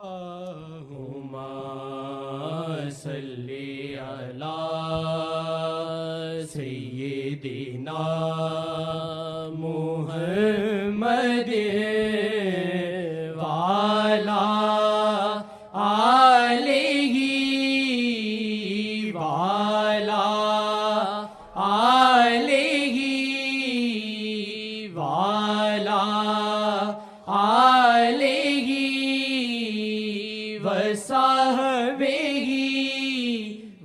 اللہم صلی علی سیدنا محمد وعلی آلہ وعلی آلہ وعلی آلہ وصحبہ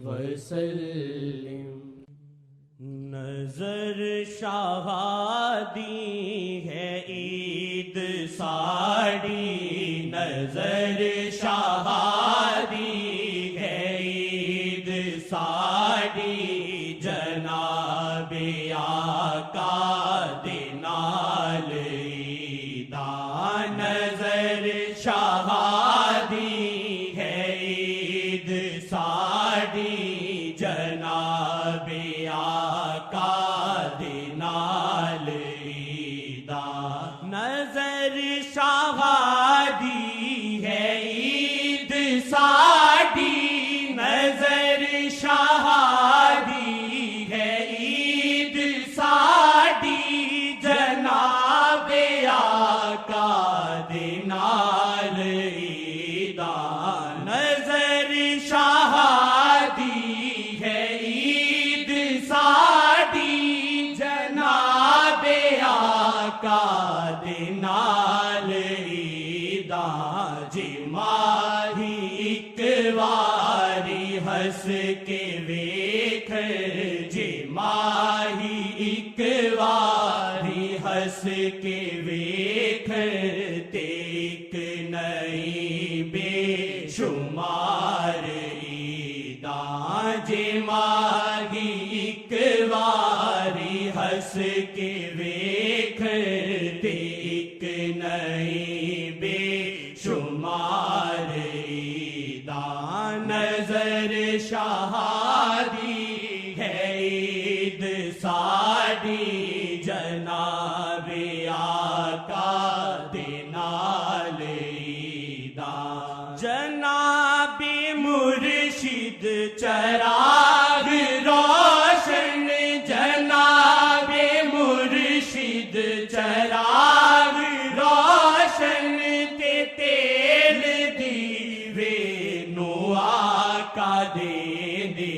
وسلم۔ نظر شہادی ہے عید ساڑی، نظر شہادی ہے عید ساڑی، جناب آقا دینال عیداں، نظر شہادی ہے عید ساڑی، جناب آقا دینال عیداں، نظر شہادی ہے عید ساڑی، نظر شہادی ہے عید ساڑی، جناب آقا دینال عیداں، نظر شہادی ہے عید ساڑی، جناب آقا دینال عیداں، جی ماہی ایک واری ہس کے ویکھ، جی ماہی ایک واری ہس کے ویکھ، تے ایک نئی بے شمار عیداں، جی ماہی ایک واری ہس کے ویکھ، تے ایک نئی بے شمار عیداں، نظر شہادی ہے عید ساڑی، جناب آقا دینال عیداں، جناب مرشد چراغ روشن، جناب مرشد چراغ روشن، تے تیل دیوے نو آقا دے دے،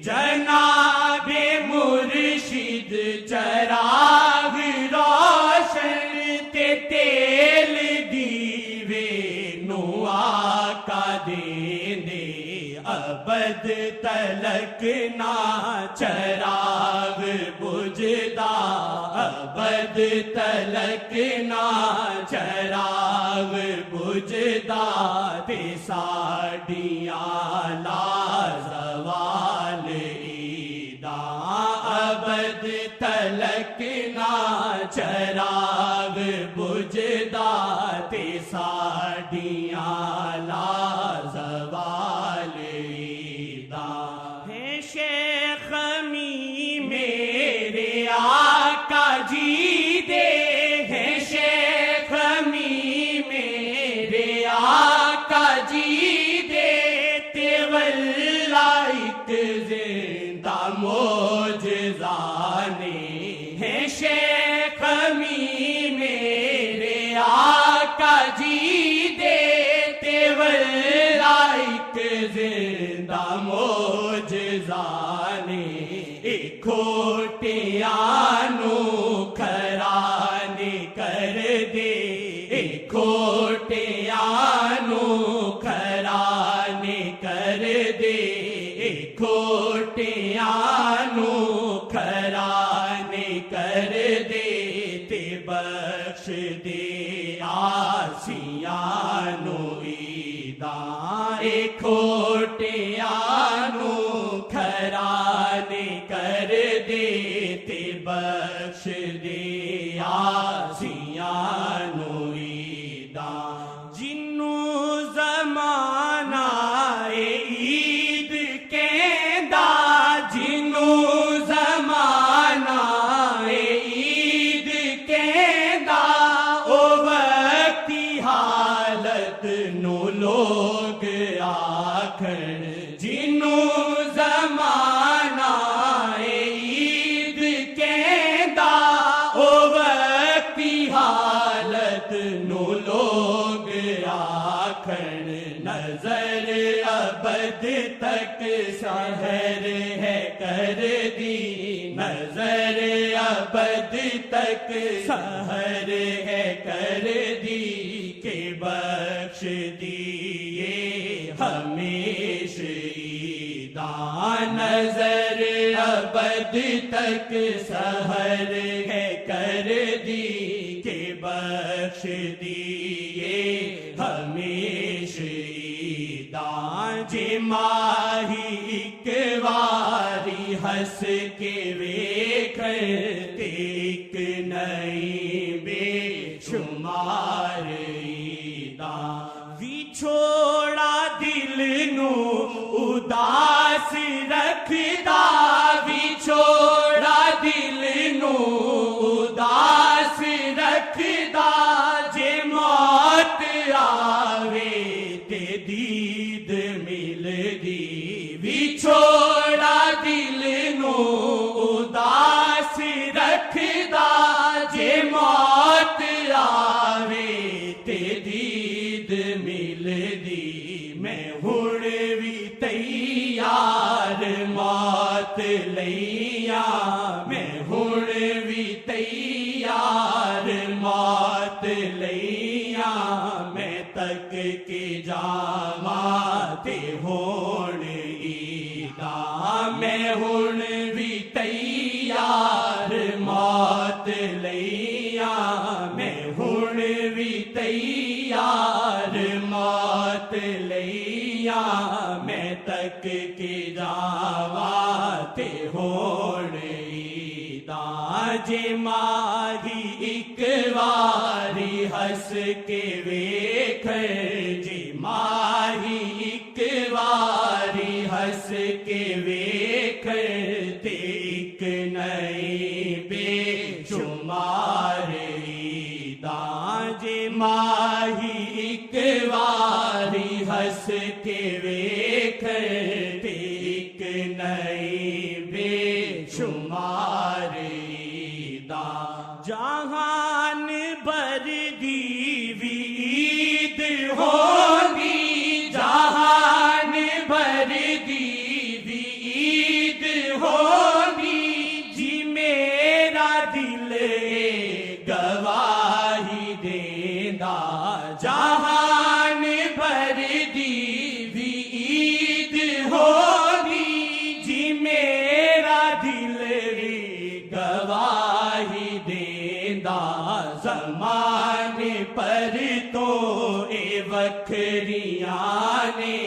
جناب مرشد چراغ روشن، تے تیل دیوے نو آقا دے دے، ابد تلک نہ چراغ بجھدا، ابد تلک نہ چراغ بجھدا، تے ساڈیاں لازوال عیداں، ابد تلک نہ چراغ بجھدا، تے ساڈیاں لازوال عیداں، ہے شیخ می میرے آقا جی دے، ہے شیخ می میرے آقا جی دے، تے واللہ ایک زندہ معجزانے، ہے شیخ می میرے آقا جی دے، تے واللہ ایک زندہ معجزانے، ایک کھوٹیانو کھرانے کر دے، ایک کھوٹیانو کھرانے کر دے، ایک کھوٹیانو کھرانے کر دے، تے بخش دے آسیانو عیداں، ایک کھوٹیانو کھرانے کر دے، تے بخش دے آسیانو عیداں، جنوں زمانہ عید کہندا، جنوں زمانہ عید کہندا، او وقتی حالت نو لو سحر ہے کر دی نظر ابد تک سحر ہے کر دی کہ بخش دیے ہمیشہ دان نظر ابد تک سحر ہے کر دی کہ بخش دیے ہمیشہ دان جی ماہی ایک واری ہس کے ویکھتے ایک نئی بے شمار عیداں وچھوڑا دل نو اداس رکھدا وچھوڑا دل نو اداس رکھدا جے موت آوے تے دید ملدی وچھوڑا دل نو اداس رکھدا جے موت آوے تے دید ملدی میں ہن وی تیار موت لئیاں میں ہن وی تیار موت لئیاں میں تک کے جاواں تے ہون عیداں میں ہن وی تیار موت لئیاں میں ہن وی تیار موت لئیاں میں تک کے جاواں تے ہون عیداں جے ماہی ایک واری ہس کے ویکھ جے ماہی ایک واری ہس کے ویکھ تے ایک نئی بے شمار عیداں جے ماہی ایک واری ہس کے ویکھ تے ایک نئی بے شمار عیداں جہان بھر دی وی عید ہوگی جہان بھر دی وی عید ہوگی جی میرا دل گواہی دیندا جہان بھر دی وی عید ہوگی جی میرا دل گواہی دیندا زمانے پر تو اے وکھریاں نے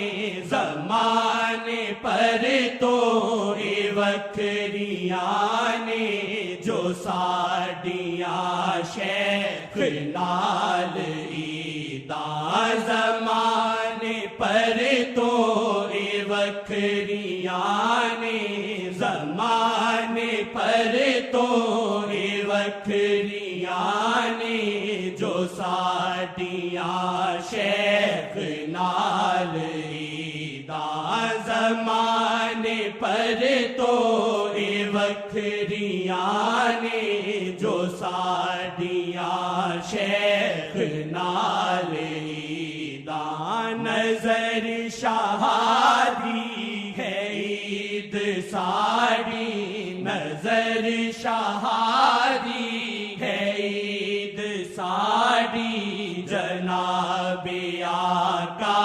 زمانے پر تو اے وکھریاں نے جو ساڈیاں شیخ نال عیداں زمانے پر تو اے وکھریاں نے زمانے پر تو اے وکھریاں نے جو ساڈیاں شیخ نال عیداں زمانے پر تو اے وکھریاں نے جو ساڈیاں شیخ نال عیداں نظر شہادی ہے عید ساڑی نظر شہادی ہے عید ساڑی جناب آقا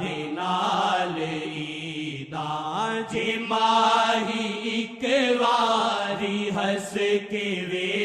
دے نال عیداں جے ماہی ایک واری ہس کے وے